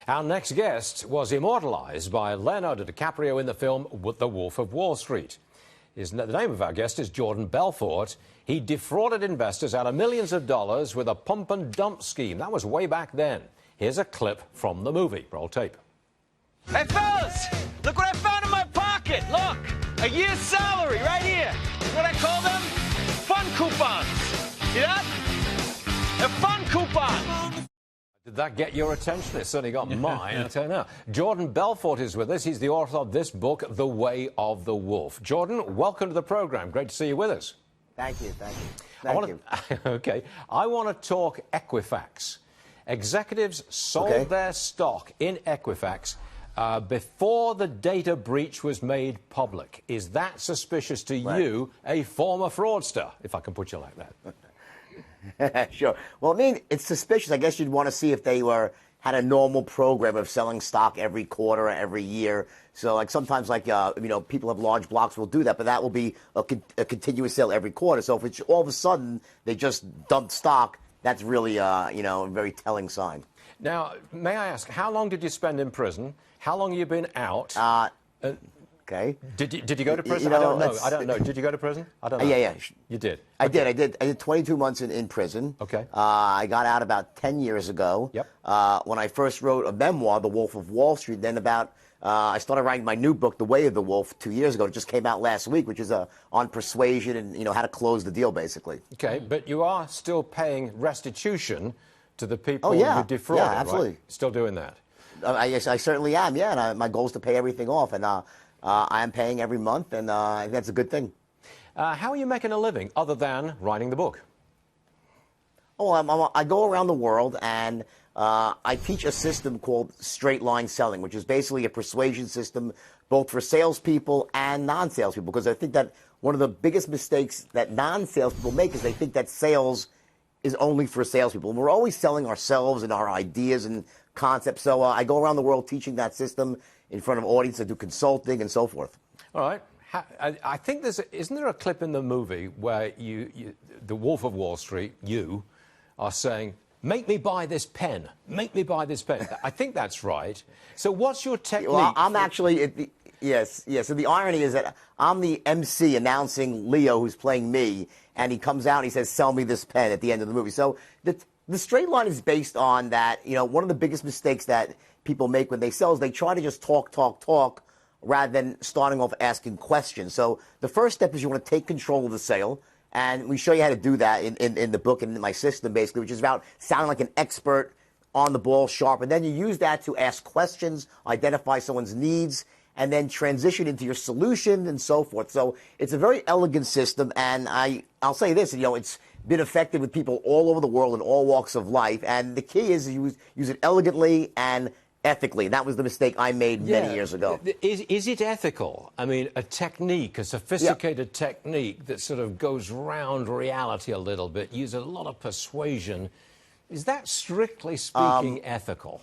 Our next guest was immortalized by Leonardo DiCaprio in the film The Wolf of Wall Street. The name of our guest is Jordan Belfort. He defrauded investors out of millions of dollars with a pump and dump scheme. That was way back then. Here's a clip from the movie. Roll tape. Hey, fellas, look what I found in my pocket. Look, a year's salary right here. You know what I call them? Fun coupons. See that? A fun coupon. Did that get your attention? It certainly got mine. I'll tell you now. Jordan Belfort is with us. He's the author of this book, The Way of the Wolf. Jordan, welcome to the program. Great to see you with us. Thank you. Thank you. Okay. I want to talk Equifax. Executives sold their stock in Equifax before the data breach was made public. Is that suspicious to you, a former fraudster, if I can put you like that? Sure. Well, I mean, it's suspicious. I guess you'd want to see if they had a normal program of selling stock every quarter or every year. So, like, sometimes, like, people have large blocks will do that, but that will be a continuous sale every quarter. So if it's all of a sudden they just dumped stock, that's really, a very telling sign. Now, may I ask, how long did you spend in prison? How long have you been out? Okay. Did you go to prison? I don't know. Did you go to prison? I don't know. Yeah. You did? I did 22 months in prison. Okay. I got out about 10 years ago. Yep. When I first wrote a memoir, The Wolf of Wall Street, then I started writing my new book, The Way of the Wolf, 2 years ago. It just came out last week, which is on persuasion and, how to close the deal, basically. Okay, but you are still paying restitution to the people who defrauded, yeah, absolutely. Right? Still doing that? I certainly am, yeah. And my goal is to pay everything off. And I am paying every month, and I think that's a good thing. How are you making a living other than writing the book? Oh, I go around the world, and I teach a system called straight line selling, which is basically a persuasion system both for salespeople and non-salespeople, because I think that one of the biggest mistakes that non-salespeople make is they think that sales is only for salespeople. And we're always selling ourselves and our ideas and concepts. So I go around the world teaching that system in front of audiences that do consulting and so forth. All right. I think isn't there a clip in the movie where the Wolf of Wall Street, you, are saying, make me buy this pen. Make me buy this pen. I think that's right. So what's your technique? Well, I'm actually, yes. So the irony is that I'm the MC announcing Leo, who's playing me, and he comes out and he says, sell me this pen at the end of the movie. So the straight line is based on that, one of the biggest mistakes that people make when they sell is they try to just talk rather than starting off asking questions. So the first step is you want to take control of the sale. And we show you how to do that in the book and in my system, basically, which is about sounding like an expert, on the ball, sharp. And then you use that to ask questions, identify someone's needs, and then transition into your solution and so forth. So it's a very elegant system. And I'll say this, it's been effective with people all over the world in all walks of life. And the key is you use it elegantly and ethically. And that was the mistake I made many years ago. Is it ethical? I mean, a technique, a sophisticated technique that sort of goes round reality a little bit, uses a lot of persuasion. Is that strictly speaking ethical?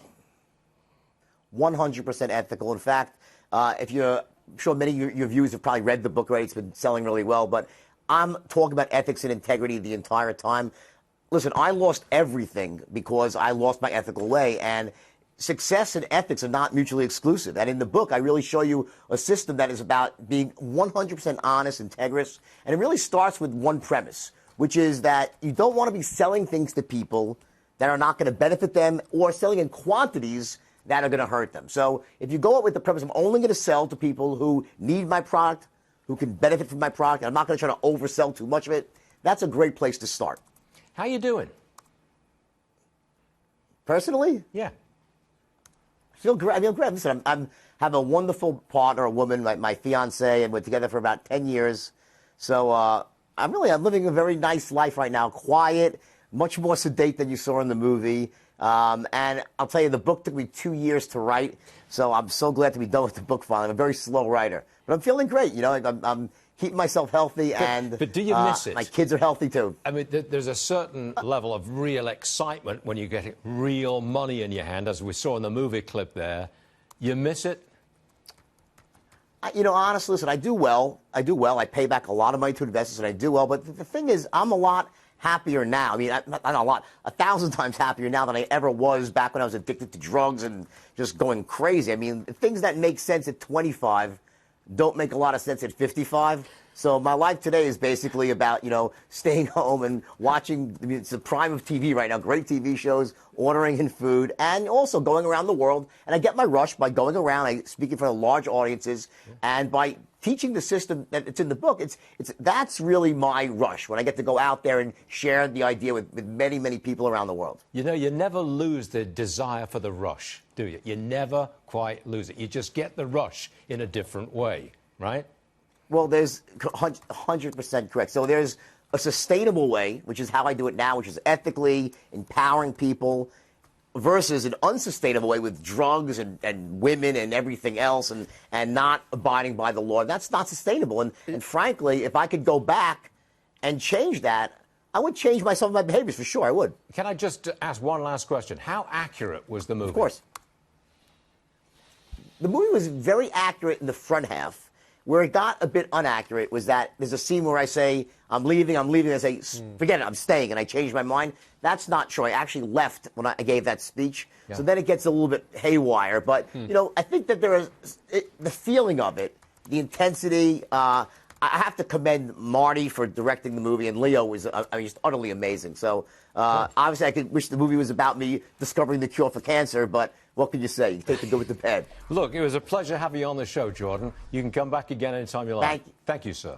100% ethical. In fact, I'm sure many of your viewers have probably read the book already. It's been selling really well. But I'm talking about ethics and integrity the entire time. Listen, I lost everything because I lost my ethical way. And success and ethics are not mutually exclusive. And in the book, I really show you a system that is about being 100% honest, integrous. And it really starts with one premise, which is that you don't want to be selling things to people that are not going to benefit them or selling in quantities that are going to hurt them. So if you go out with the premise, I'm only going to sell to people who need my product, who can benefit from my product, and I'm not going to try to oversell too much of it, that's a great place to start. How you doing? Personally? Yeah. I feel great. Listen, I have a wonderful partner, a woman, my fiance, and we're together for about 10 years. So I'm living a very nice life right now, quiet, much more sedate than you saw in the movie. And I'll tell you, the book took me 2 years to write, so I'm so glad to be done with the book finally. I'm a very slow writer, but I'm feeling great. I'm keeping myself healthy, but do you miss it? My kids are healthy too. I mean, there's a certain level of real excitement when you get real money in your hand, as we saw in the movie clip there. You miss it? Honestly, listen, I do well. I pay back a lot of money to investors, and I do well. But the thing is, I'm a lot happier now. I mean, not a lot, 1,000 times happier now than I ever was back when I was addicted to drugs and just going crazy. I mean, things that make sense at 25 don't make a lot of sense at 55. So my life today is basically about, staying home and watching. I mean, it's the prime of TV right now, great TV shows, ordering in food, and also going around the world. And I get my rush by going around, I speak in front of large audiences, and by teaching the system that it's in the book. That's really my rush, when I get to go out there and share the idea with many, many people around the world. You never lose the desire for the rush, do you? You never quite lose it. You just get the rush in a different way, right? Well, there's 100% correct. So there's a sustainable way, which is how I do it now, which is ethically empowering people, versus an unsustainable way with drugs and women and everything else and not abiding by the law. That's not sustainable. And frankly, if I could go back and change that, I would change some of my behaviors for sure. I would. Can I just ask one last question? How accurate was the movie? Of course. The movie was very accurate in the front half. Where it got a bit inaccurate was that there's a scene where I say, I'm leaving. I say, forget it, I'm staying, and I changed my mind. That's not true. I actually left when I gave that speech. Yeah. So then it gets a little bit haywire. But, I think that the feeling of it, the intensity, I have to commend Marty for directing the movie, and Leo was just utterly amazing. So obviously I could wish the movie was about me discovering the cure for cancer, but what can you say? You take the good with the bad. Look, it was a pleasure having you on the show, Jordan. You can come back again anytime you like. Thank you. Thank you, sir.